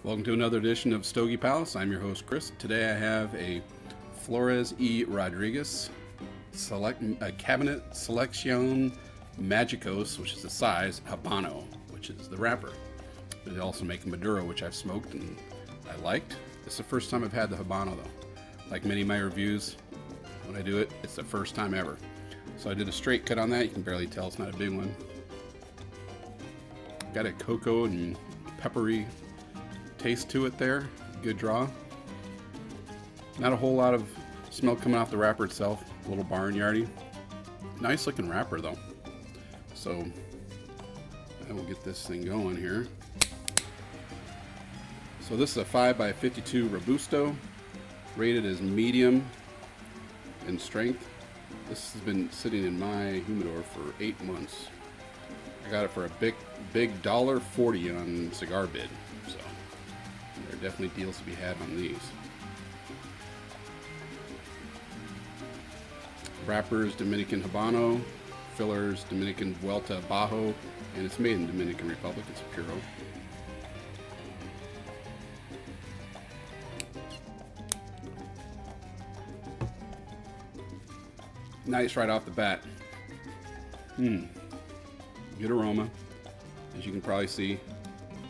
Welcome to another edition of Stogie Palace. I'm your host, Chris. Today I have a Flores E. Rodriguez cabinet Seleccion Magicos, which is the size, Habano, which is the wrapper. They also make a Maduro, which I've smoked and I liked. It's the first time I've had the Habano though. Like many of my reviews, when I do it, it's the first time ever. So I did a straight cut on that. You can barely tell it's not a big one. Got a cocoa and peppery taste to it there. Good draw. Not a whole lot of smell coming off the wrapper itself. A little barnyardy. Nice looking wrapper though. So I will get this thing going here. So this is a 5x52 robusto, rated as medium in strength. This has been sitting in my humidor for 8 months. I got it for a big $1.40 on Cigar bid. So there are definitely deals to be had on these. Wrappers Dominican Habano, fillers Dominican Vuelta Bajo, and it's made in Dominican Republic. It's a Puro. Nice right off the bat. Good aroma, as you can probably see.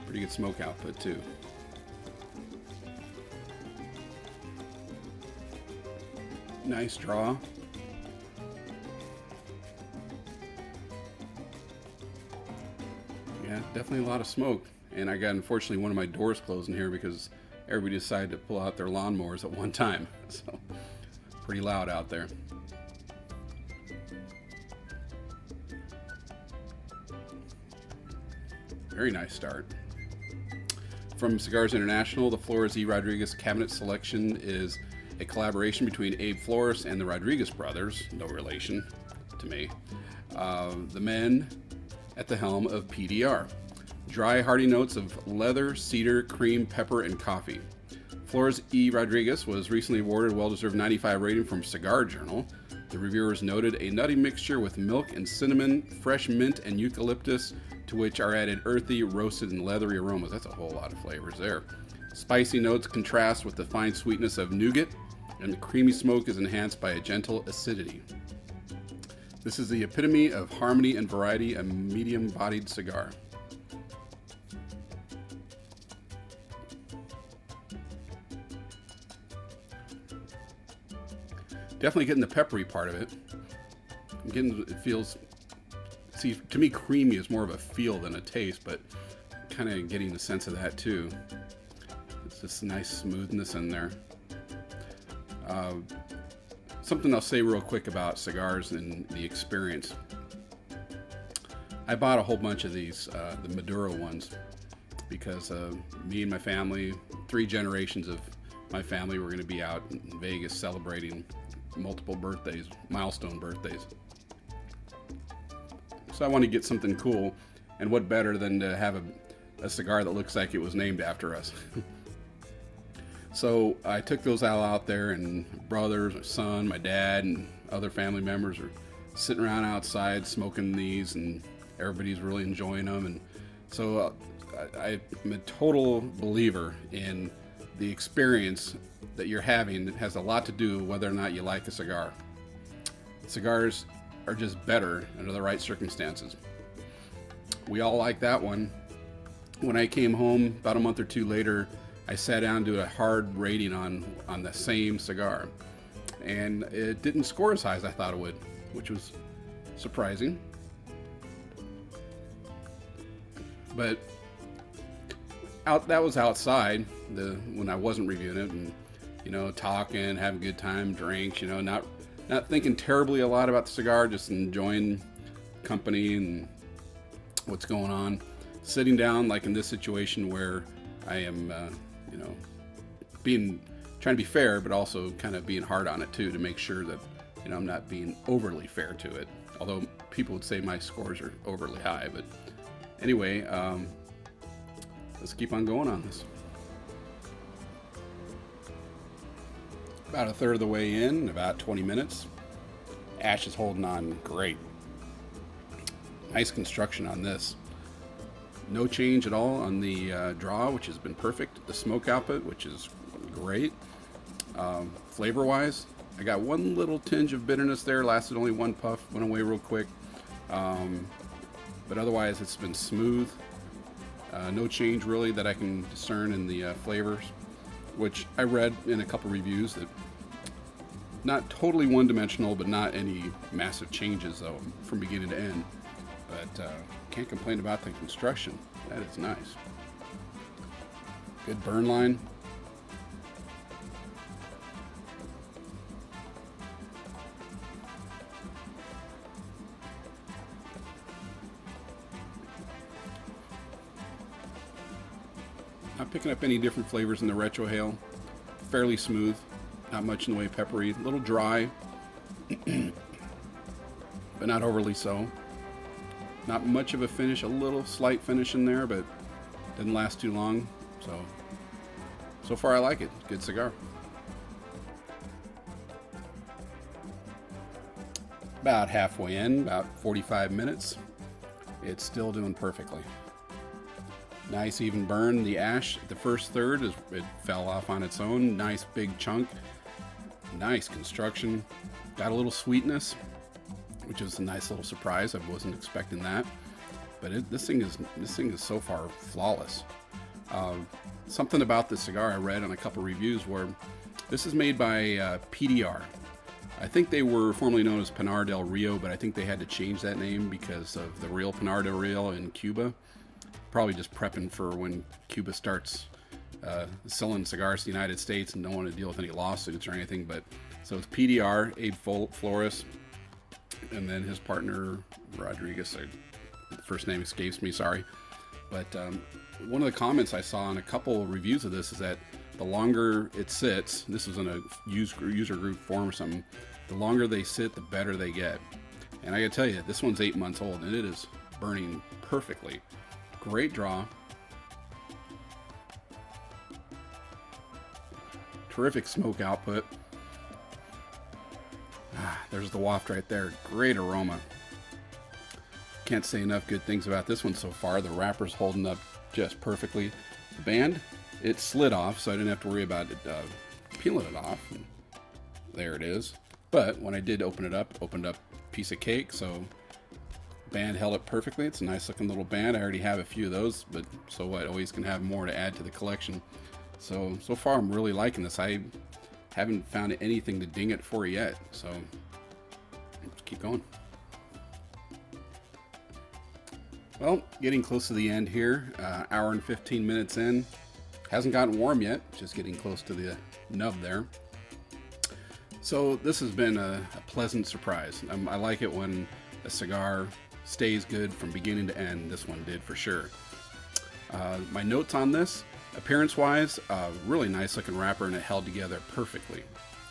Pretty good smoke output too. Nice draw. Yeah, definitely a lot of smoke. And I got, unfortunately, one of my doors closed in here because everybody decided to pull out their lawnmowers at one time. So pretty loud out there. Very nice start. From Cigars International, the Flores E. Rodriguez Cabinet Selection is a collaboration between Abe Flores and the Rodriguez brothers, no relation to me, the men at the helm of PDR. Dry, hearty notes of leather, cedar, cream, pepper, and coffee. Flores E. Rodriguez was recently awarded a well-deserved 95 rating from Cigar Journal. The reviewers noted a nutty mixture with milk and cinnamon, fresh mint, and eucalyptus, to which are added earthy, roasted, and leathery aromas. That's a whole lot of flavors there. Spicy notes contrast with the fine sweetness of nougat, and the creamy smoke is enhanced by a gentle acidity. This is the epitome of harmony and variety, a medium-bodied cigar. Definitely getting the peppery part of it. It feels, see, to me, creamy is more of a feel than a taste, but kind of getting the sense of that too. It's just nice smoothness in there. Something I'll say real quick about cigars and the experience. I bought a whole bunch of these, the Maduro ones, because me and my family, 3 generations of my family, were going to be out in Vegas celebrating multiple birthdays, milestone birthdays. So I wanted to get something cool, and what better than to have a cigar that looks like it was named after us. So I took those all out there, and brothers, my son, my dad, and other family members are sitting around outside smoking these, and everybody's really enjoying them. And so I'm a total believer in the experience that you're having. It has a lot to do with whether or not you like a cigar. Cigars are just better under the right circumstances. We all like that one. When I came home about a month or 2 later, I sat down and did a hard rating on the same cigar, and it didn't score as high as I thought it would, which was surprising. But that was outside when I wasn't reviewing it, and talking, having a good time, drinks, not thinking terribly a lot about the cigar, just enjoying company and what's going on. Sitting down, like in this situation where I am, trying to be fair, but also kind of being hard on it too, to make sure that, I'm not being overly fair to it. Although people would say my scores are overly high, but anyway, let's keep on going on this. About a third of the way in about 20 minutes. Ash is holding on great. Nice construction on this. No change at all on the draw, which has been perfect. The smoke output, which is great. Flavor-wise, I got one little tinge of bitterness there. Lasted only one puff, went away real quick. But otherwise, it's been smooth. No change really that I can discern in the flavors, which I read in a couple reviews that not totally one-dimensional, but not any massive changes though from beginning to end. But can't complain about the construction. That is nice. Good burn line. Not picking up any different flavors in the retrohale. Fairly smooth. Not much in the way of peppery. A little dry, but not overly so. Not much of a finish. A little slight finish in there, but didn't last too long. So far I like it. Good cigar. About halfway in, about 45 minutes. It's still doing perfectly. Nice even burn. The ash, the first third, it fell off on its own. Nice big chunk. Nice construction. Got a little sweetness, which is a nice little surprise. I wasn't expecting that. But this thing is so far flawless. Something about this cigar I read on a couple reviews where this is made by PDR. I think they were formerly known as Pinar del Rio, but I think they had to change that name because of the real Pinar del Rio in Cuba. Probably just prepping for when Cuba starts selling cigars to the United States and don't want to deal with any lawsuits or anything. But so it's PDR, Abe Flores, and then his partner Rodriguez. The first name escapes me, sorry. But one of the comments I saw in a couple reviews of this is that the longer it sits, this was in a user group forum or something, the longer they sit, the better they get. And I gotta tell you, this one's 8 months old and it is burning perfectly. Great draw. Terrific smoke output. There's the waft right there. Great aroma. Can't say enough good things about this one so far. The wrapper's holding up just perfectly. The band, it slid off, so I didn't have to worry about it peeling it off. And there it is. But when I did opened up a piece of cake, so band held it perfectly. It's a nice looking little band. I already have a few of those, but so what? Always can have more to add to the collection. So far I'm really liking this. I haven't found anything to ding it for yet, so let's keep going. Well, getting close to the end here. Hour and 15 minutes in. Hasn't gotten warm yet, just getting close to the nub there. So this has been a pleasant surprise. I like it when a cigar stays good from beginning to end. This one did for sure. My notes on this, appearance-wise, really nice looking wrapper, and it held together perfectly.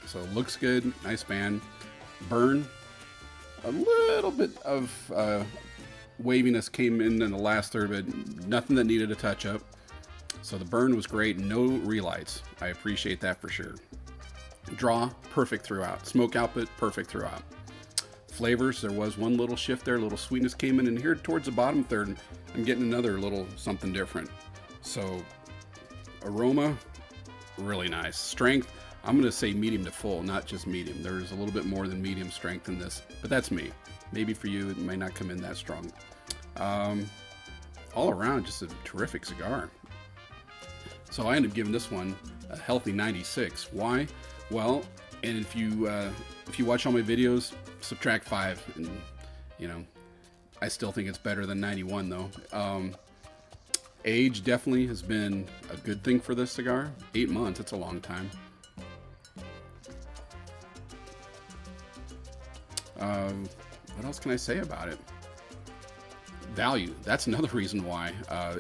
So it looks good, nice band. Burn, a little bit of waviness came in the last third, but nothing that needed a touch-up. So the burn was great, no relights. I appreciate that for sure. Draw, perfect throughout. Smoke output, perfect throughout. Flavors, there was one little shift there, a little sweetness came in, and here towards the bottom third, I'm getting another little something different. So aroma, really nice. Strength, I'm going to say medium to full, not just medium. There's a little bit more than medium strength in this, but that's me. Maybe for you, it might not come in that strong. All around, just a terrific cigar. So I ended up giving this one a healthy 96. Why? Well, and if you watch all my videos, subtract 5, and you know, I still think it's better than 91 though. Age definitely has been a good thing for this cigar. 8 months, it's a long time. What else can I say about it? Value, that's another reason why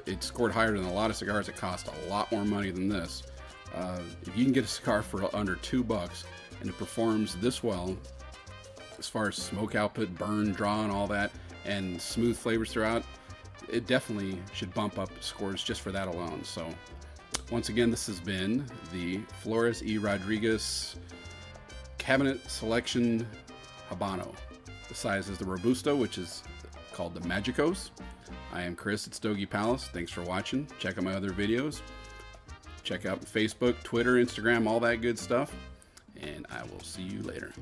it scored higher than a lot of cigars that cost a lot more money than this. If you can get a cigar for under $2 and it performs this well as far as smoke output, burn, draw, and all that, and smooth flavors throughout, it definitely should bump up scores just for that alone. So once again, this has been the Flores y Rodriguez Cabinet Selection Habano. The size is the robusto, which is called the Magicos. I am Chris at Stogie Palace. Thanks for watching. Check out my other videos. Check out Facebook, Twitter, Instagram, all that good stuff. And I will see you later.